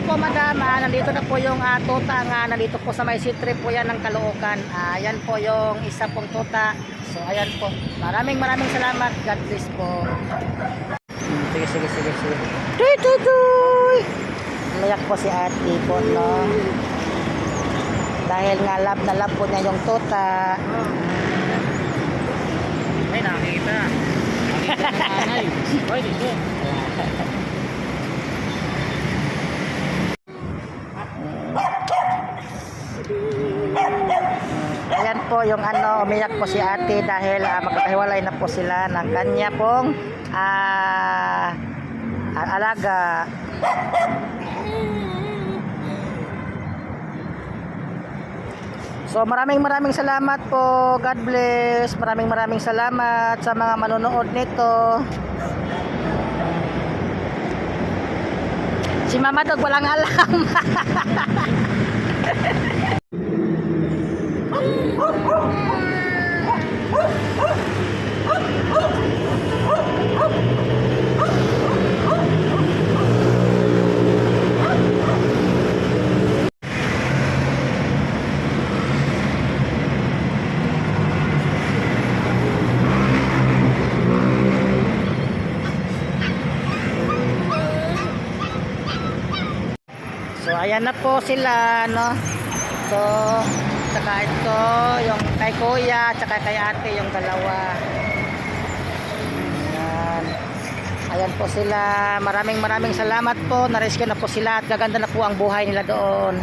po madam, nandito na po yung tuta nga, nandito po sa may C3 po yan ng Caloocan. Ayan po yung isa pong tuta. So ayan po, maraming salamat. God bless po. Sige. Tuy. Umiyak po si ate po, no? Dahil nga love na love po niya yung tuta. Ay, nakita ng nanay. Oy, dito. Ayan po yung umiyak po si ate dahil magkakahiwalay na po sila ng kanya pong alaga. So maraming salamat po. God bless. Maraming salamat sa mga manonood nito. Si Mama Dog walang alam. So ayan na po sila, no. So saka ito yung kay kuya saka kay ate yung dalawa. Ayan po sila. Maraming salamat po. Na-rescue na po sila at gaganda na po ang buhay nila doon.